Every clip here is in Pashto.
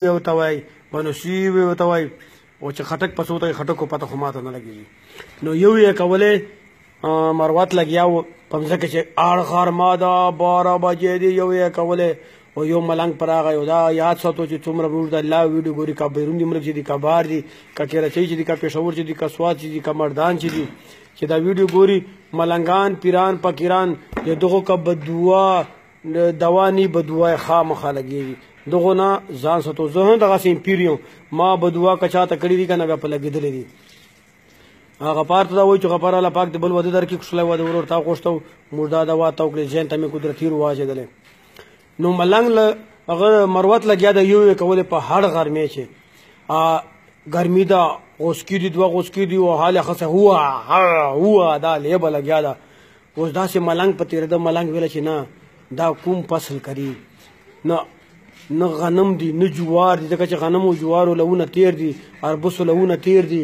ورته وایي بنوشي ورته وایي او چې خټک پسو ته خټکو پته خو ماته نه لګېږي نو یو یې کولی مروت لګیا و په مځکه چې اړ غرمه ده 12 بجې دي یو یې کولی او یو ملنګ پر راغی او دا یاد ساتو چې څومره ورور د الله ویډیو ګوري که بیرون د ملک چې دي که بهر دي که کراچۍ چې دي که پېښور چې دي که سوات چې دي که مردان چې دي چې دا ویډیو ګوري ملنګان پیران فقیران د دغو که بددعا دوا نی بددعا یې خامخا لګېږي دغو نه ځان ساتو زه هم دغسې امپیر یم ما بددعا که چاته کړي دي که نه بیا په لګېدلي دي غفار ته دا وایي چې غفار الله پاک د بل واده درکړي کښلی واده ورور تا غوښته موږ دا دوا ته وکړې ذهن ته مې قدرتي واچېدلی نو ملنګ له هغه مروت لګیا د یو یې کولې په هر غرمې چې ګرمي ده غوسکي دي 2 غوسکي دي او حال یې ښه هوا دا لیبه لګیا ده اوس داسې ملنګ په تېرېده ملنګ ویله چې نه دا کوم فصل کري نه غنم دي نه جوار دي ځکه چې غنم او جوارو لونه تیر دي اربسو لونه تیر دي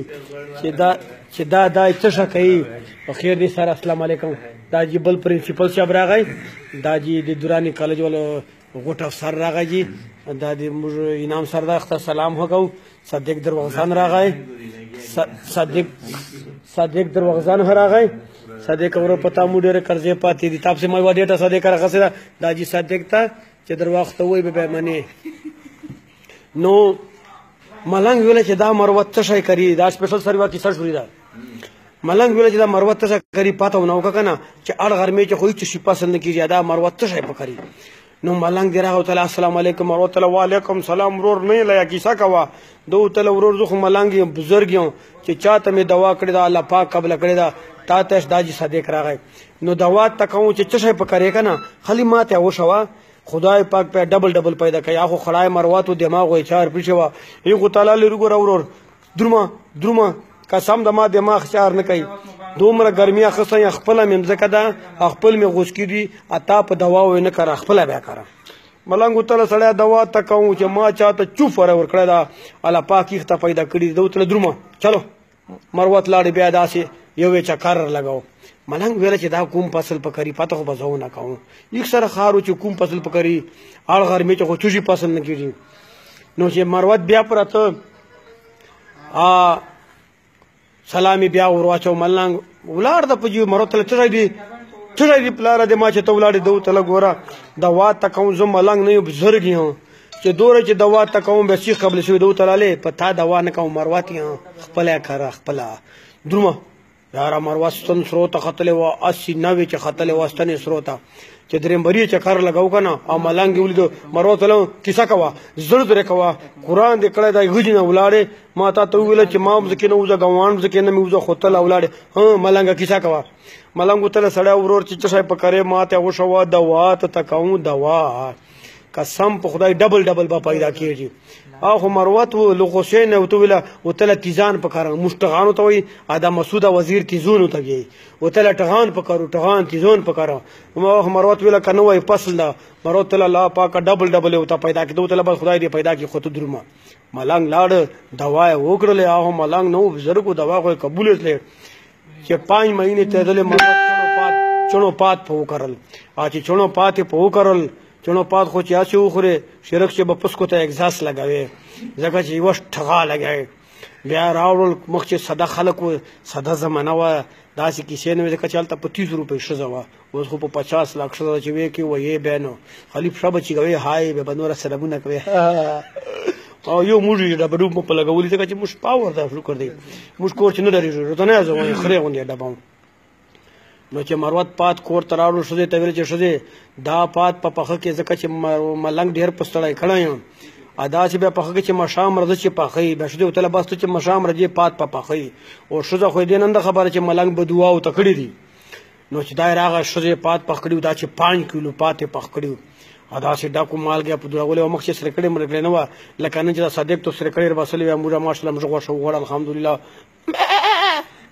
چې دا څه شه کوي په خیر دی سره السلام علیکم دا جی بل پرنسپل صاحب راغی دا جی د دورانی کالج ول غوټ افسر راغی جی دا د موږ انعام سر دا اختر سلام وکاو صدیق دروغزان راغی صدیق دروغزان راغی صدیق ور پتا مو ډېر قرضې پاتې دي تاسو ما و ډېټه صدیق راغسه دا جی صدیق ته چې درواخته وای به منی نو ملنګ ویل چې دا مروت څه شي کوي دا سپیشل سروه کې څه شوري دا ملنګ ویل چې دا مروت څه کوي پاتو نو کنه چې اړ غرمې چې خو هیڅ شي پسند نه کیږي دا مروت څه شي پکړي نو ملنګ دی راغو تعالی السلام علیکم ورحمت الله وعلیکم سلام ورور نه لیا کیسه کوا دو تل ورور زخه ملنګ بزرګ یو چې چاته می دوا کړی دا الله پاک قبل کړی دا تا تاش داجی صدیق راغی نو دوا تکو چې څه شي پکړي کنه خلی ماته وشوا خدای پاک په ډبل پیدا کوي اخو خړای مروات او دماغ وي چار پښوا یو تعالی لري ګور درما قسم د ما دماغ چار نه کوي دومره ګرمي اخصه خپل ممزکه ده خپل می غوسکی دي اتا په دوا و نه کړه خپل بیا کړه ملنګ تعالی سړی دوا تکو چې ما چاته چوف ور کړه دا الله پاک یې پیدا کړی دوتله درما چلو مروت لاړ بیا داسې یو چکر لګاو ملنګ ویل چې دا کوم فصل پکړي پته خو بزو نه کوم یک سره خارو چې کوم فصل پکړي اړ غرمې چې خو چوشي فصل نه کیږي نو چې مروت بیا پرته سلامي بیا ورواچو ملنګ ولار د پجو مروت له چرای دی پلار د ما چې تولاړي دو تل ګوره دوا تکوم زم ملنګ نه بزرګ یم چې دوره چې دوا تکوم به شي قبل شوی دو تلاله پتا دوا نه کوم مروت یم خپل کار خپل درمه یاره مروستن سروته خطلې و 80 90 چې خطلې واستنې سروته چې درېمبري چکر لګاو کنه او ملنګ ولیدو مروت له کیسه کوا زړه کوا قران دې کړه دا غجنه ولاړې ما ته ویل چې ما مزکه نه وځه غوان مزکه نه موزه خطل ولاړې ها ملنګ کیسه کوا ملنګ ته سړی ورور چې څه پکړې ما ته وشو دوا ته تکاو دوا قسم په خدای ډبل به پیدا کیږي اخو مروت و لغوسین او تو ویلا او تل تیزان پکاره مشتغانو ته وي ادا مسعود وزیر تیزونو ته وي او تل ټغان پکارو ټغان تیزون پکاره مروت ویلا کنه وای فصل دا مروت تل الله پاک ډبل او ته پیدا کیدو تل بل خدای دې پیدا کی خو ته درما ملنګ لاړ دوا وکړلې اخو ملنګ نو بزرګو دوا خو قبول کړل چې 5 مهینه ته دل مروت چونو پات په وکړل چې چونو پات په وکړل چونو پات خو چې اسې وخوره شرک چې به پسکو ته اگزاس لګوي ځکه چې یو ټغا لګوي بیا راوړل مخ چې صدا خلکو صدا زمانه و داسې کیسې نه ځکه چې هلته په 30 روپۍ ښځه وه اوس خو په 50 لک ښځه چې وی کې ویې بیا نو خلیف ښه به چې کوي های به به نوره سلامونه کوي او یو موږ یې ډبرو په لګولي ځکه چې موږ پاور دا شکر دی موږ کور چې نه ډارېږو ورته نه ځو خرې غوندې ډبم نو چې مروت پات کور ته راوړو ښځې ته ویل چې ښځې دا پات په پخه کې ځکه چې ملنګ ډېر پستړی کړی یم دا چې بیا پخه کې چې مشام راځي چې پخوي بیا ښځې ورته بس ته چې مشام راځي پات په پخوي او ښځه خو دې نن د خبره چې ملنګ به دعا ورته کړې دي نو چې دا یې راغی ښځې پات پخ کړي دا چې 5 کیلو پات یې پخ کړي داسې ډاکو مالګې په دوړغولې او مخ چې سره کړې مړ کړې نه وه لکه نن چې دا صدیق تو سره کړې بسلې وه موږ ماشاءالله موږ غوښه وخوړه الحمدلله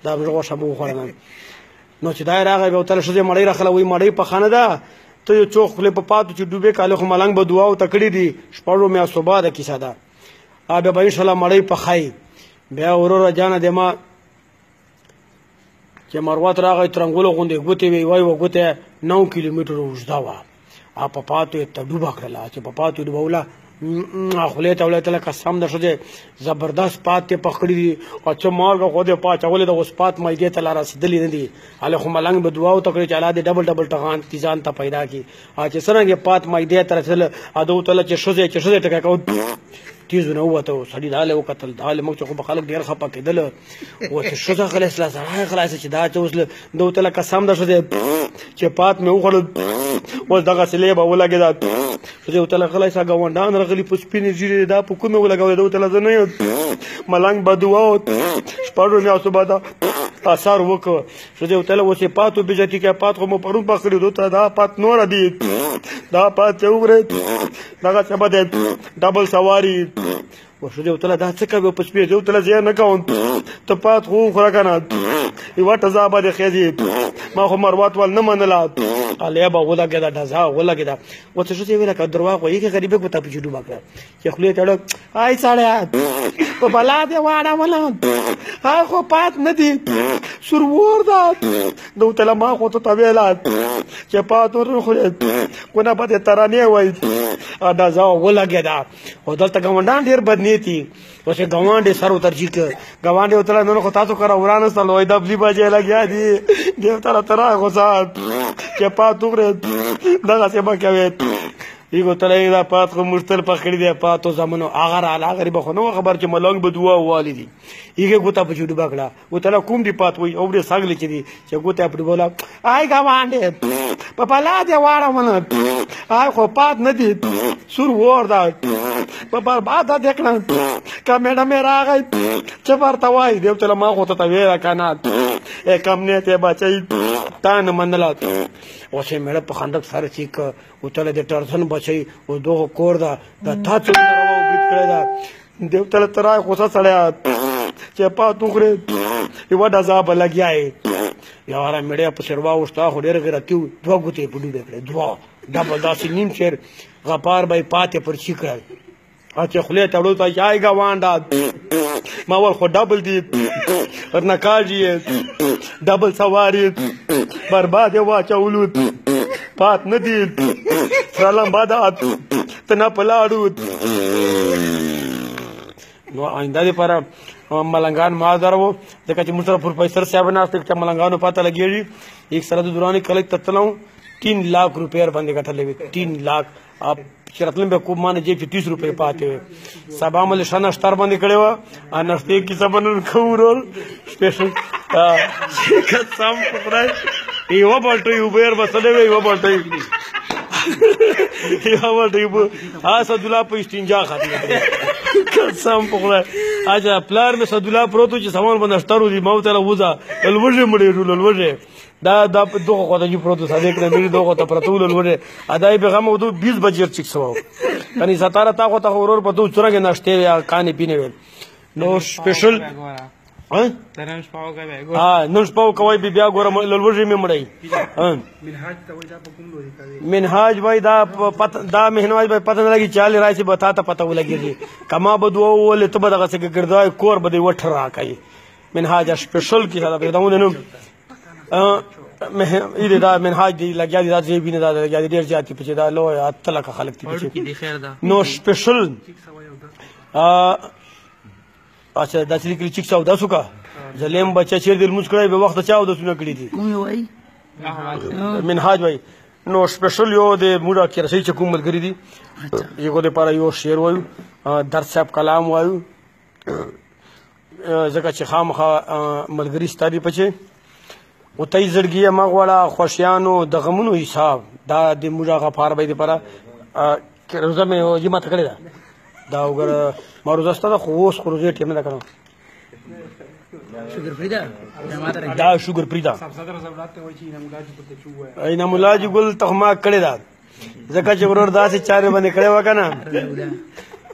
دا موږ غوښه مو وخوړه نو چې دا راغی به تل ښځې مړۍ راخله وایي مړۍ پخانه ده ته یو څوک خولې په پاتو چې ډوبې کاله خو ملنګ به دعا ورته کړې دي شپږو میاشتو بعده کیسه ده بیا به انشاءالله مړۍ پخایي بیا وروره جانه د ما چې مروت راغی ترنګولو غوندې ګوتې وې وایي و ګوتې 9 کیلومتره اوږده وه په پاتو یې ته ډوبه کړله چې په پاتو یې ډوبوله خولې ته ولایت الله قسم در شده زبردست پات ته پخړی دي او چې مالګه خو دې پاچولې د اوس پات مایدې ته لاره رسېدلې نه دي هله خو ملنګ به دعا وکړي چې الله دې ډبل ډبل ټغان تیزان ته پیدا کړي چې څرنګه پات مایدې ته رسېدل ادو ته چې شوزې ټکا کو تیزو نه وته سړي داله وکتل داله موږ خو خلک ډیر خپه کېدل او چې شوزه خلاص لا سره خلاص چې دا چې اوس دوه تل قسم در شده چې پات مې وخړل اوس دغه سلې به ولګېدا چې تل خلاص غونډان رغلی پسپینې جیرې دا په کومه ولګاو دوه تل زنه ملنګ بدوا شپږ مې اوسه بادا اثر وکړ چې تل اوسه پاتو بجتی کې پات خو مو پرون پخړې دوه دا پات نور دی دا پات وګره دغه څه بده ډبل سواری وشو تل دا څه کوي په سپیر جو تل زه نه کوم ته پات خو خورا کنه یو ټزا باندې خېدي ما خو مروات ول نه منلا علیا به ولګه دا ډزا ولګه و څه څه ویل کا درواغ وایي کې غریب کو ته پجوډو باکړه چې خپل ته آی ساړه په بلا دې واړه ولا ها خو پات نه دي سور ور دا نو تل ما خو ته ویلا چې پات ور خو کو نه پته ترانه وای ډزا ولګه دا او دلته ګوندان ډیر بدنيتي وسه ګوانډي سر ترجیح ګوانډي وتل نو خو تاسو کرا ورانه ستل وای د بلی باجه لګیا دي دیو تر تر غوسه چې پاتو غره دغه څه ما کوي ایګو تلای دا پات خو مشتل پخړی دی پاتو زمونو اگر اعلی غریب خو نو خبر چې ملنګ بدوا والدي ایګه ګوتا په جوړ باکړه وتل کوم دی پات وای او دې ساګل چې دی چې ګوتا په بولا آی ګوانډي په پلا دی واړه من آی خو پات نه دی سور ور دا په بعد دکنه کمنه مې راغی چې ورته وای دی تل ما خو ته ویرا کنه کم نه ته بچي تان منلا او چې مې په خندق سره چیک او تل د ټرزن بچي او دوه کور دا د تاسو درو بیت کړی دا دیو تل ترای غوسه سړیا چې پاتو غره یو د عذاب لګیاي یاره مړیا په سروا وستا خو ډېر غرتیو دوه ګوتې په ډوبه کړې دوه ډبل داسې نیم چیر غپار به پاتې پر چی کړی اچھا خله ته وړو ته آی ګوانډا ما ور خو ډبل دی ورنه کاږي ډبل سواری برباد واچولو پات نه دی سلام بادات تنا پلاړو نو آینده لپاره ملنګان ما درو ځکه چې مصطفی پروفیسر صاحب ناشته چې ملنګانو پته لګیږي یک سره د دوران کلیک تتلو 3 लाख रुपए باندې غټلې وي 3 लाख اپ شرطن به کوم باندې چې 30 روپے پاتې وي سبا مل شنه اشتر باندې کړي و ان نشته کی سبن کورول سپیشل قسم پکړای یو بولټو یو بیر بسلې وي یو بولټو یو بولټو اسد الله په استنجا خاطر قسم پکړای اجا پلار مې صد الله پروتو چې سامان باندې اشتر دي مو ته وځه الوجه مړې الوجه دا دغه خو د پروتو صدیق نه مې دغه ته پرتول الوجه ادای به غم ودو 20 بجې چیک سو کني ستاره تا خو ته ورور په تو چرګ نشته یا کانې پینې ویل نو سپیشل ها ترنش پاو کوي ها نو شپاو کوي بیا ګورم الوجه مې مړی منهاج ته وای دا په کوم لوري کوي منهاج وای دا مهنواج به پته نه لګي چاله راځي به تا ته پته ولګي کما بدو ول ته به دغه څه ګرځای کور به وټ را کوي منهاج سپیشل کی دا به دمو نو اې دا منهاج دی لګیا دي دا چې بینه دا لګیا دي ډیر زیاتی پچې دا لو اتل کا خلک دي خیر دا نو سپیشل اچھا دا چې کلی چیک څو دا سوکا زلیم بچا چیر دل مسکړای به وخت چاو د سونه کړی دي کوم وای منهاج وای نو سپیشل یو د موډا کې رسې چې کوم ملګری دي یو د پاره یو شعر وایو درس صاحب کلام وایو ځکه چې خامخا ملګری ستادي پچې او تای زړګي ما غواړه خوشیانو د غمونو حساب دا د موډا غفار به دي پاره روزه مې یما تکړه دا وګره ما روزه ستاسو خو اوس خو روزه ټیم نه کړم شوګر پریدا دا شوګر پریدا اینا مولاجی ګل تخما کړی دا ځکه چې ورور داسې چارې باندې کړی وکنه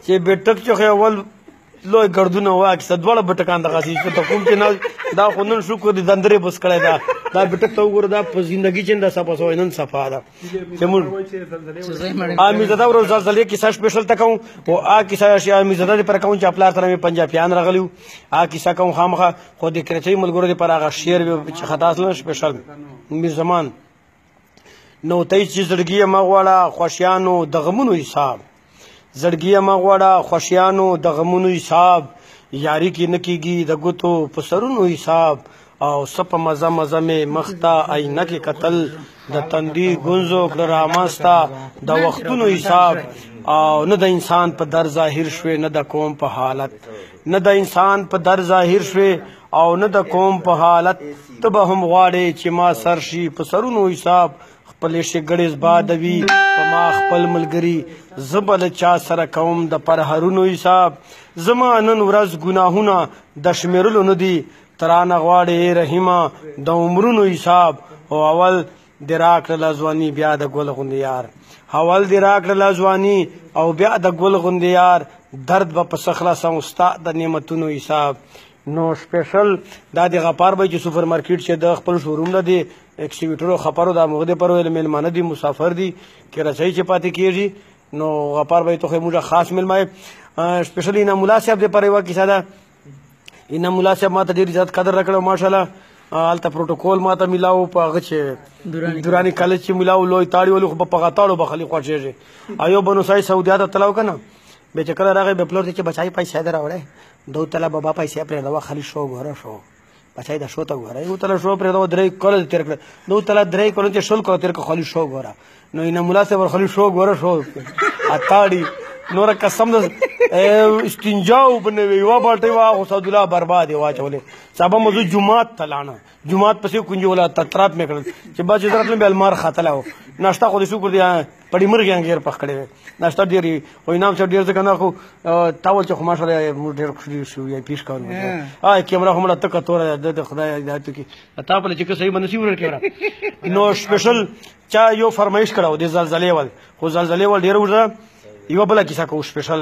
چې بیٹک چې اول لوی ګردونه واکې صدواله بټکان دغه چې ته کوم چې نه دا خو نن شکر دي دندرې بس کړی دا بیٹک ته وګوره دا په زندگی چې دا صفه سو نن صفه ده چې مون امی زدا ورو زلزلې کیسه سپیشل تکاو او ا کیسه شي امی زدا پر کوم چې خپل تر مې پنجابیان راغلیو ا کیسه کوم خامخه خو د کرچي ملګرو پر هغه شعر چې خطا اصل سپیشل می زمان نو تای چې زړګي ما غواړه خوشیانو د غمونو حساب زړګي مه غواړه خوښیانو د غمونو حساب یاري کې نه کېږي د ګوتو په سرونو حساب او څه په مزه مزه مې مخ ته آینه کې کتل د تندي ګونځو کړه رامسته د وختونو حساب او نه د انسان په در ظاهر شوې نه د قوم په حالت نه د انسان په در ظاهر شوې او نه د قوم په حالت ته به هم غواړې چې ما سر شي په سرونو حساب خپلې ښېګړې زبادوي په ما خپل ملګري زه به له چا سره کوم د پرهرونو حساب زما نن ورځ ګناهونه د شمېرلو نه دي ترانه غواړې رحیمه د عمرونو حساب او اول دې راکړله ځواني بیا د ګل غوندې یار اول دې راکړله ځواني او بیا د ګل غوندې یار درد به په څه خلاصم ستا د نعمتونو حساب نو سپیشل دا د غفار بھائی چې سوپر مارکیټ چې د خپل شوروم نه دی ایکسټیویټرو خبرو دا موږ د پر ویل میلمانه دي مسافر دي کې رسۍ چې پاتې کېږي نو غفار بھائی ته موږ خاص میلمه سپیشلی نه مولا صاحب د پر یوه کیسه ده اینا مولا صاحب ما ته ډېر زیات قدر راکړی ماشاءالله هلته پروټوکول ما ته میلاو په هغه چې دوراني کالج چې میلاو لوی تاړي ولو خو په پغه به خلک خوښېږي ایو بنو سای سعودیا ته تلو که نه بیا چې کله راغی بیا پلور ته چې بچای پیسې در راوړی دو تله بابا پیسې پرېږدوه خالي شو ګوره شو بچای د شو ته ګوره یو تله شو پرېږدوه 3 کاله تېر کړه دو تله 3 کاله چې 16 کاله تېر کړه خالي شو ګوره نو اینا مولا صاحب ورخالي شو ګوره شو اتاړي نوره قسم د استنجا وبنوي یوه باټۍ وه خو سعدالله برباد یې واچولې سبا مو زه جومات ته لاړم جومات پسې کنجوله تطرات مې کړل چې بعد چې زه راتلم بیا المار خاتله و ناشته خو دې شکر دی پړي مرغې انګېر پخ کړی وی ناشته ډېر وي خو انعام صاحب ډېر ځکه نه خو تاول چې خو ماشاءالله موږ ډېر خوشي شو یا پیش کول کیمرا خو مړه تکه توره د خدای هدایت وکړي تا په چې که صحیح به نصیب ورکړي کیمرا نو سپیشل چا یو فرمایش کړی و د زلزلې ول خو زلزلې ول ډېره اوږده یوه بله کیسه کوو سپیشل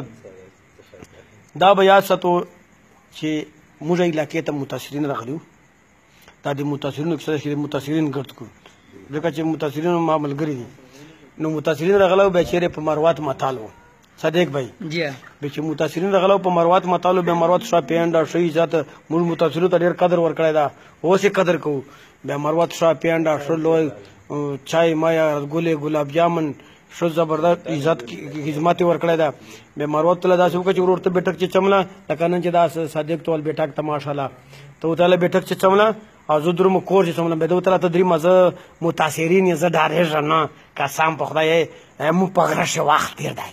دا به یاد ساتو چې موږ علاقې ته متاثرین راغلي وو دا د متاثرینو کیسه ده چې د متاثرین ګرد کړو ځکه چې متاثرین ما ملګري دي نو متاثرین راغلی بیا چیرې په مروات متال و صدیق بھائی بیا چې متاثرین راغلی په مروات متال بیا مروات شا پینډه ښه عزت موږ متاثرینو ته ډېر قدر ورکړی دا اوس یې قدر کوو بیا مروات شا پینډه ښه لوی چای مایا رسګلې ګلاب جامن ښه زبردست عزت خدمت یې ورکړی ده بیا مروت ته داسې وکړه چې ورور ته بیټک چې چمله لکه نن چې دا صادق ته ول بیټک ته ماشاءالله ته ورته بیټک چې چمله او زه درومه کور چې چمله بیا ده ورته راته درېیمه زه متاثرین یې زه ډارېږم نه قسم په خدای موږ په غره شي وخت تېر دی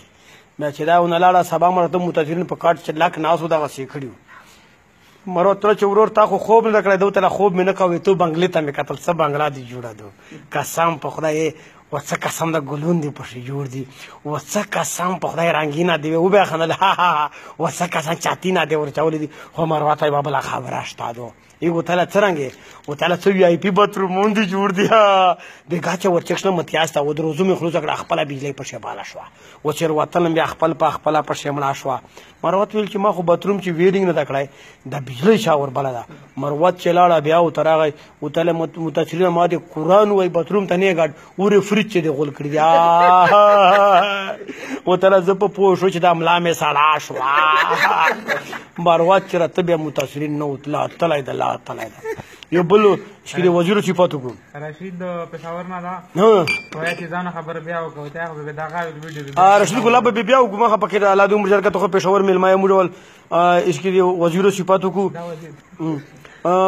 بیا چې دا ونه لاړه سبا مې راته متاثرین په کاټ چې لک ناست و دغسې کړي وو مروت ته چې ورور تا خو خوب نه کړی ده ورته خوب مې نه کوې تو بنګلې ته مې کتل څه بنګله دې جوړه ده قسم په خدای و څه قسم د ګلون دی پسې جوړ دي و څه قسم په خدای رنګینه دی وبیا خندل و څه قسم چاتینه دی ورچولې دي خو مروت ته یې بله خبره شته دو ای ورته څه رنګې ورته څه وي آی پي باترومونه دي جوړ دي بېګا چې ورچکشنه متیاسته و د روزو مې خلوصه کړه خپله بجلۍ پسې باله شوه و چې وتلم بیا خپل په خپله پسې مړه شوه مروت ویل چې ما خو باتروم چې ویرینګ نه ده کړی د بجلۍ شا وربله ده مروت چې لاړه بیا ورته راغی ورته متاثرینه ما د قرآن وایي باتروم ته نه یې ګاډ ورې فریج چې دې غول کړي دي ورته زه په پوه شو چې دا ملا مې سړه شوه مروت چې راته بیا متاثرین نه وتله تلی ده لا تلی ده یو بل چې د وزیرو صفات وکړو رشید د پېښور نه ده وایي چې ځان خبره بیا وکړو ته خو به دغه ویډیو رشید ګلاب به بیا وکړو مخه پکې الله دې عمر شرکت خو پېښور میلمه یې موږ ول اسکې د وزیرو صفات وکړو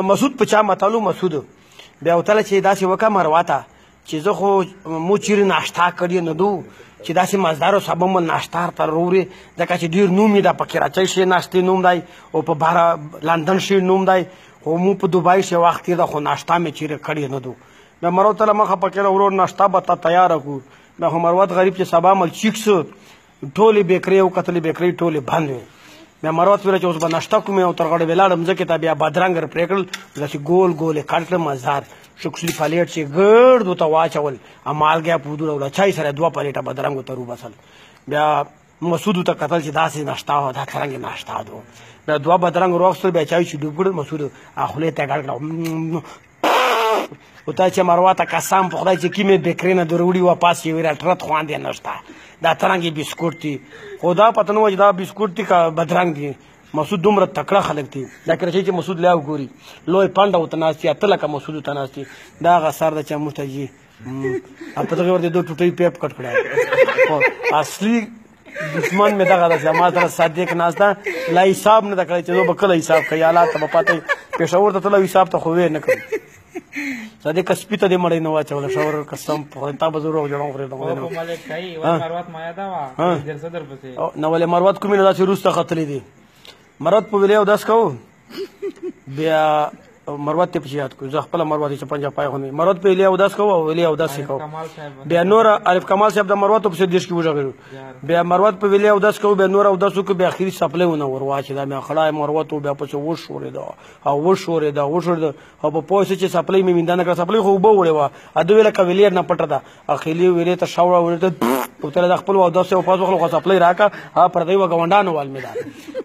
مسعود په چا متالو مسعود بیا وتله چې داسې وکړه مرواته چې زه خو مو چیرې ناشته کړې نه دو چې داسې مزدار او سبا مو ناشته ته وروړې ځکه چې ډېر نوم یې دا په کراچۍ شي ناشتې نوم دی او په بهر لندن شي نوم دی خو مو په دوبۍ شي وخت تېر ده خو ناشته مې چیرې کړې نه دو بیا مروت ته له مخه پکې ورور ناشته به ته تیاره کړو بیا خو مروت غریب چې سبا مل چیک سو ټولې بیکرۍ وکتلې بیکرۍ ټولې بند وې بیا مروت ویله چې اوس به ناشته کوم او تر غاړې ولاړم ځکه ته بیا بادرنګ پرې کړل داسې ګول ګول یې کټ کړل مزدار شکسلي پلیټ چې ګرد ورته واچول مالګیا پودر او چای سره 2 پلیټه بادرنګ ورته روبسل بیا مسعود ته کتل چې داسې ناشته وه دا څرنګې ناشته دو بیا 2 بادرنګ واخیستل بیا چای چې ډوب کړل مسعود خولې ته یې ګډ کړه ورته چې مروته قسم په خدای چې کومې بیکرۍ نه د روړي واپس یې ویل ټرت خواندې نشته دا څرنګې بسکوټ دي خو دا پته نه وه چې دا بسکوټ دي که بدرنګ دي مسعود دومره تکړه خلک دي دا کله چې مسعود لا وګوري لوی پانډه ورته ناست دي اته لکه مسعود ورته ناست دي دا هغه سر ده چې موږ ته ځي په دغې ورته 2 ټوټۍ پیپ کټ کړی اصلي دشمن مې دغه ده چې ما سره صادق ناسته لا حساب نه ده کړی چې زه به کله حساب کوي حالات ته به پته پېښور ته تللی حساب ته خو وې نه کوم صادق سپي ته دې مړی نه واچوله شاور قسم تا به زه روغ جوړم نه ولې مروت کومې نه داسې وروسته ختلی دي مروت په ویلې اودس کوو بیا مروت ته پسې یاد کړو زه خپله مروت چې پنجاب پای خو مروت په ویلې اودس کوو او ویلې اودس یې کوو بیا نور الف کمال صاحب د مروتو پسې دېرش کې وژغېرو بیا مروت په ویلې اودس کوو بیا نور اودس وکړو بیا اخري څپلی ونه ور واچېده بیا خړای مروت و بیا پسې وشورېده او وشورېده او په پوه شو چې څپلی مې وینده نه کړه څپلی خو اوبه وړې وه اده ویله که ویلې نه پټه ده اخري ویلې ته شاوړه ویلې ته وتله د خپل اودس یې وپاس وخلو خو څپلی راکړه هغه پردی وه ګاونډانو وال مې ده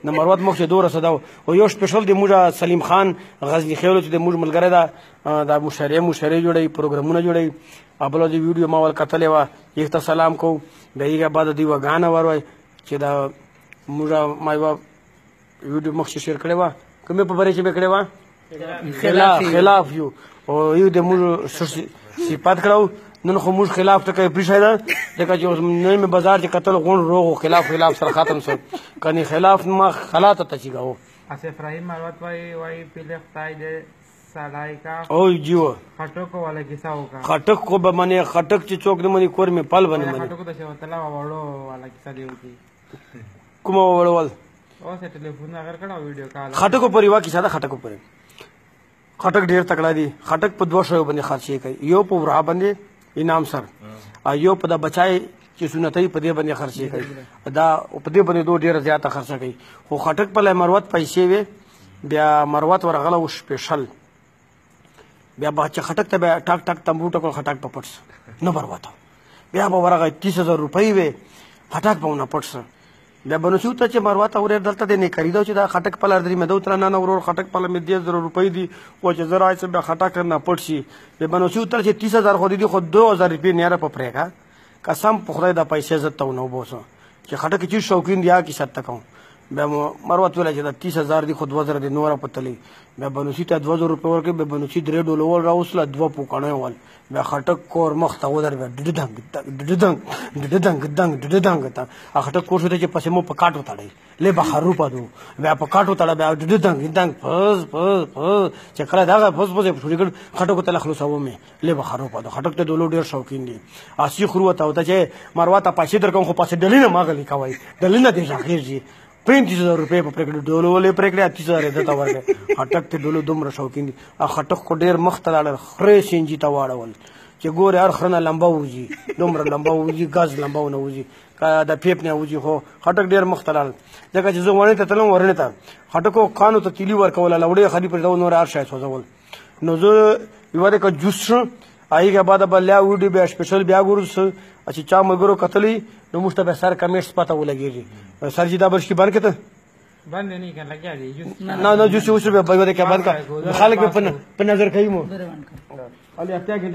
د مروت موږ چې دوه رسېده او یو سپیشل د موږ سلیم خان غزني خیلو چې د موږ ملګری ده دا مشرې جوړوي پروګرامونه جوړوي بله د ویډیو ما ول کتلې وه یې ته سلام کوو د هغې بعد دوی وه ګانه وروی چې دا موږ ما یوه ویډیو مخکې شیر کړې وه کومې په باره چې مې کړې وه خلاف یو او یو د موږ صفت کړو نن خو موږ خلاف ټکی پرېښی ده ځکه چې نن مې بازار چې کتل غونډ روغ خلاف سره ختم شو کنې خلاف ما خلا ته تچېږه آصف رحیم مروت وای پله خدای دې سړی کا او جیو خټک والا کیسه وکړه خټک کو به منې خټک چې څوک نه منې کور مې پل به نه منې خټک د شوتلا وړو والا کیسه دی وکړي کومه وړول او سه ټلیفون اگر کړه ویډیو کال خټکو پرې وا کیسه ده خټکو پرې خټک ډېر تکړه دي خټک په 200 باندې خرچې کوي یو په ورا باندې انعام سر یو په د بچای چې سنتي په دې باندې خرچې کوي دا په دې باندې دوه ډېره زیاته خرچه کوي خو خټک په لای مروت پیسې وي بیا مروت ورغله و سپیشل بیا به چې خټک ته بیا ټاک ټاک تمبو ټکول خټک په پټ نه مروت بیا به ورغی 30,000 روپۍ وي خټک به ونه پټ بیا به نو شو ته چې مروت اورې دلته دې نه خریدو چې دا خټک په لار درې مې دو تر نه ورور خټک په لمې 10,000 روپۍ دي او چې زه راځم بیا خټک نه پټ شي بیا به نو شو تر چې 30,000 خو دې خو 2,000 روپۍ نه را په پرېګه قسم په خدای دا پیسې زه ته ونه وبوسم چې خټک چې شوقین دی کی شت کوم بیا مروت ویل چې دا 30,000 دی خو 2,000 دی نور په تلی بیا بنوسی ته 2,000 روپۍ ورکړي بیا بنوسی 3 ډولول راوسله 2 پوکڼې ول بیا خټک کور مخ ته ودر بیا ډډدنګ خټک کور شو ته چې پسې مو په کاټو تړی له بهر روپا دو بیا په کاټو تړه بیا ډډدنګ پس چې کله دا پس شروع کړ خټکو ته خلاصو مې له بهر روپا دو خټک ته دولو ډیر شوقین دي اسی خرو ته وته چې مروت پیسې درکوم خو پسې ډلینه ماغلی کوي ډلینه دې ځاخیږي 35,000 روپۍ په پرېکړه ډولو ولې پرېکړه 30,000 دته ورکړه خټک ته ډولو دومره شوقین دي خټک خو ډېر مخ ته لاړل خرې سینجي ته واړول چې ګورې هر خره نه لمبه وځي دومره لمبه وځي ګز لمبه ونه وځي د پیپ نه وځي خو خټک ډېر مخ ته لاړل ځکه چې زه ورنې ته تلم ورنې ته خټکو کانو ته تیلي ورکوله لوړې خري پرېږدول نور هر شی سوځول نو زه یوه دقیقه جوس شو هغې بعد به بیا ویډیو بیا سپیشل بیا ګورو چې چا ملګرو کتلی نو موږ ته بیا سر کمیټس پته ولګېږي سر جي دا برشکې بند کړه بند نه کړه لګیا دی نه جوس اوس بیا بند کړه خلک په نظر کوي مو علي اتیا کې